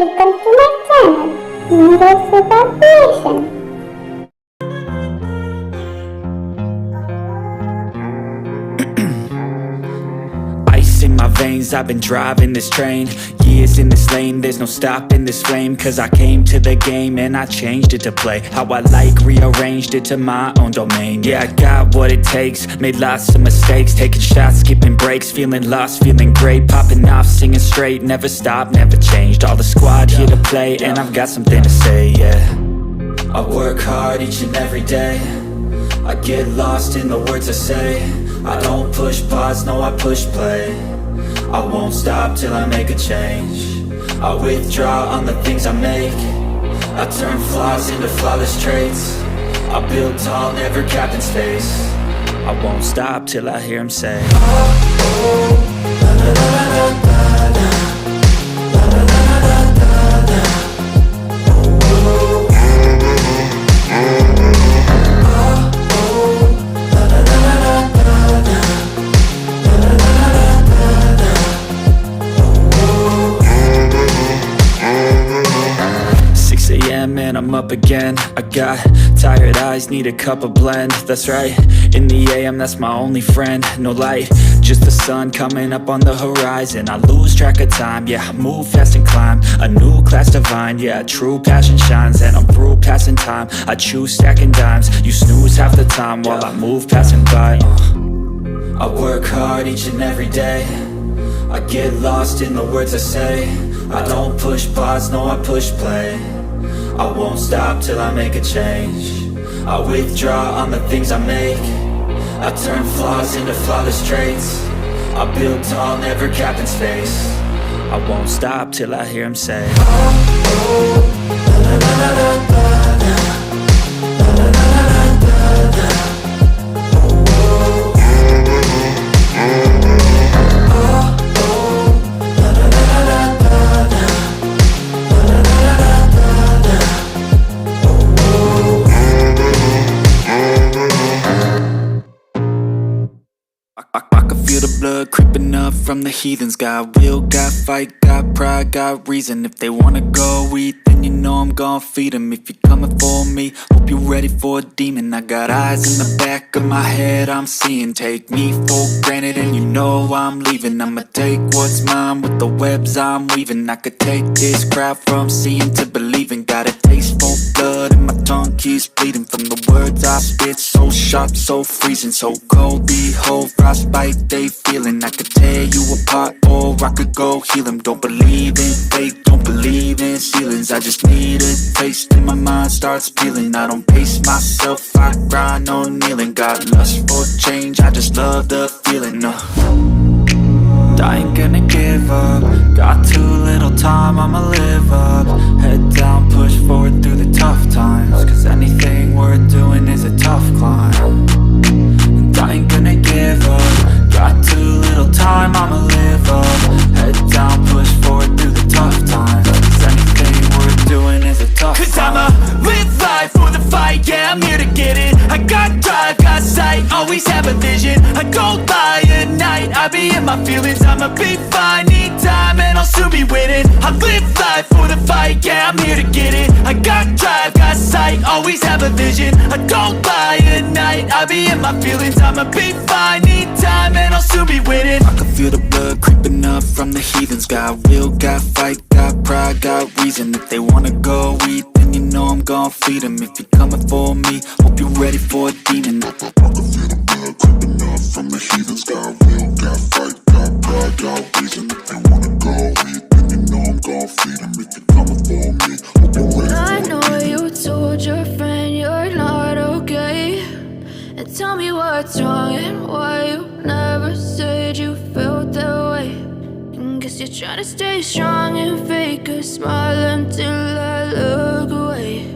welcome to my channel, Mirrors Super Creation. Ice in my veins, I've been driving this train. Years in this lane, there's no stopping this flame. Cause I came to the game and I changed it to play how I like, rearranged it to my own domain. Yeah, I got what it takes, made lots of mistakes, taking shots, skipping breaks, feeling lost, feeling great, popping off, singing straight, never stopped, never changed. All the squad here to play and I've got something to say, yeah. I work hard each and every day, I get lost in the words I say. I don't push pause, no I push play. I won't stop till I make a change. I withdraw on the things I make. I turn flaws into flawless traits. I build tall, never capped in space. I won't stop till I hear him say, oh, oh, la, la, la, la, la, la, la, la, la, la, la, la. And I'm up again. I got tired eyes, need a cup of blend. That's right, in the AM, that's my only friend. No light, just the sun coming up on the horizon. I lose track of time, yeah, I move fast and climb a new class divine, yeah, true passion shines. And I'm through passing time, I choose stacking dimes. You snooze half the time while I move passing by. I work hard each and every day, I get lost in the words I say. I don't push pause, no I push play. I won't stop till I make a change. I withdraw on the things I make. I turn flaws into flawless traits. I build tall, never capped in space. I won't stop till I hear him say, oh, oh, la, la, la, la, la, la, la, la, la, la, la, la. Blood creeping up from the heathens. Got will, got fight, got pride, got reason. If they wanna go eat, then you know I'm gon' feed them. If you're coming for me, hope you're ready for a demon. I got eyes in the back of my head, I'm seeing. Take me for granted and you know I'm leaving. I'ma take what's mine with the webs I'm weaving. I could take this crowd from seeing to believing. Got a taste for blood and my tongue keeps bleeding from the words I spit. So sharp, so freezing, so cold. Behold, frostbite they feeling. I could tear you apart or I could go heal them. Don't believe in fate, don't believe in ceilings. I just need a taste and my mind starts peeling. I don't pace myself, I grind on kneeling. Got lust for change, I just love the feeling. I ain't gonna give up. Got too little time, I'ma live up. Head down, push forward through the tough times. Cause anything worth doing is a tough climb. And I ain't gonna give up. Got too little time, I'ma live up. Head down, push forward through the tough times. Cause anything worth doing is a tough climb. Cause I'ma live life for the fight, yeah, I'm here to get it. I got drive, got sight, always have a vision. I don't lie at night, I be in my feelings. I'ma be fine, need time and I'll soon be winning. I live life for the fight, yeah, I'm here to get it. I got drive, got sight, always have a vision. I don't lie at night, I be in my feelings. I'ma be fine, need time and I'll soon be winning. I can feel the blood creeping up from the heathens. Got will, got fight, got pride, got reason. If they wanna go eat, then you know I'm gon' feed them. If you're coming for me, hope you're ready for a demon. I can feel the blood creeping up from the heathens. Got will, got fight, got pride, got reason. If they wanna go eat, then you know I'm gon' feed them. If you're coming for me, hope you're ready for a demon. I know you told your friend you're not okay, and tell me what's wrong and why you never said you felt that way. And guess you're trying to stay strong and fake a smile until I look away.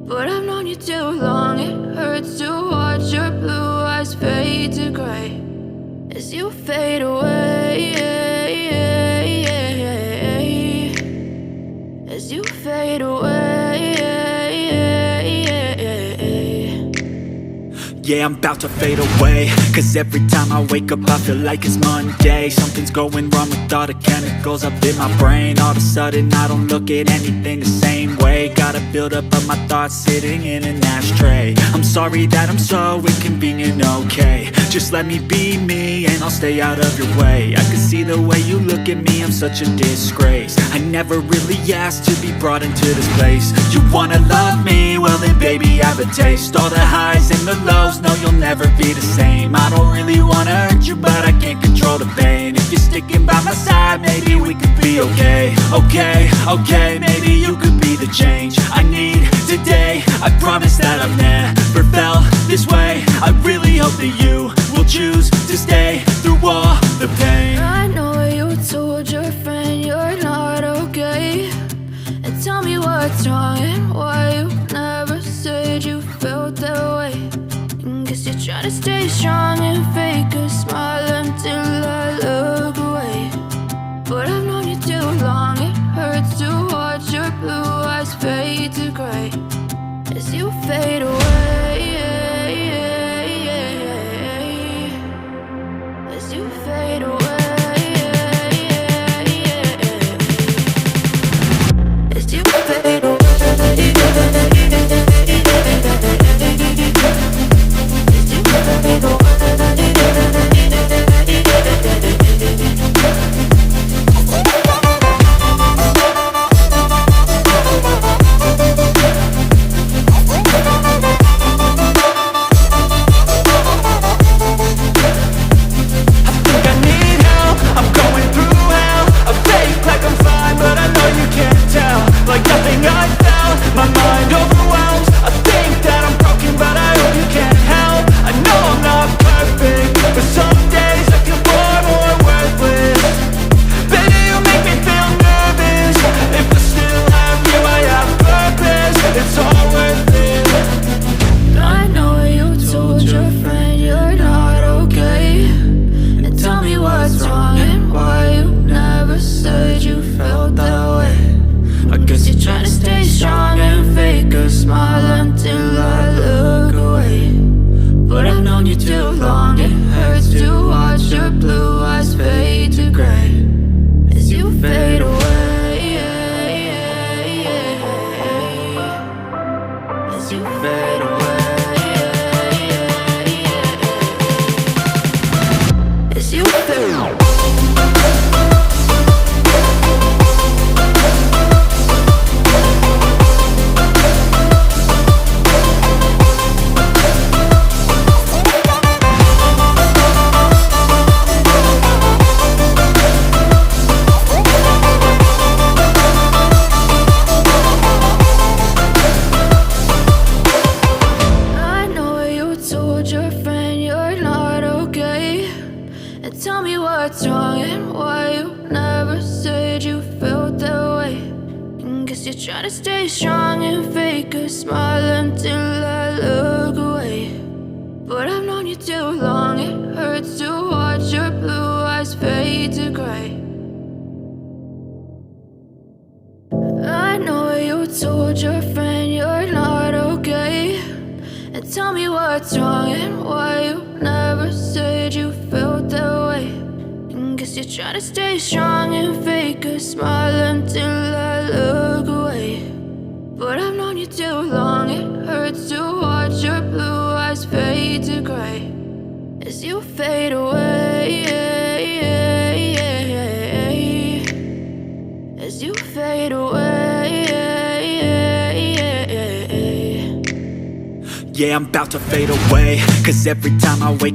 But I've known you too long, it hurts to watch your blue eyes fade to gray as you fade away, as you fade away. Yeah, I'm about to fade away, cause every time I wake up I feel like it's Monday. Something's going wrong with all the chemicals up in my brain. All of a sudden I don't look at anything the same way. Gotta build up of my thoughts sitting in an ashtray. I'm sorry that I'm so inconvenient, okay. Just let me be me and I'll stay out of your way. I can see the way you look at me, I'm such a disgrace. I never really asked to be brought into this place. You wanna love me? Well then baby, have a taste. All the highs and the lows, no you'll never be the same. I don't really wanna hurt you, but I can't control the pain. If you're sticking by my side, maybe we could be okay. Okay, maybe you could be the change I need today. I promise that I've never felt this way. I really hope that you will choose to stay through all the pain. I know you told your friend you're not okay, and tell me what's wrong and why you never said you felt that way. And guess you're trying to stay strong and fake a smile until I look away. But I've known you too long, it hurts to watch your blue eyes fade to gray as you fade away. As you fade away. As you fade away. Tell me what's wrong and why you never said you felt that way. And guess you're trying to stay strong and fake a smile until I look away. But I've known you too long, it hurts to watch your blue eyes fade to gray. I know you told your friend you're not okay, and tell me what's wrong and why you never said you felt that way. And guess you're trying to stay strong and fake a smile until I look away. But I've known you too long, it hurts to watch your blue eyes fade to gray as you fade away. As you fade away. Yeah, I'm about to fade away, cause every time I wake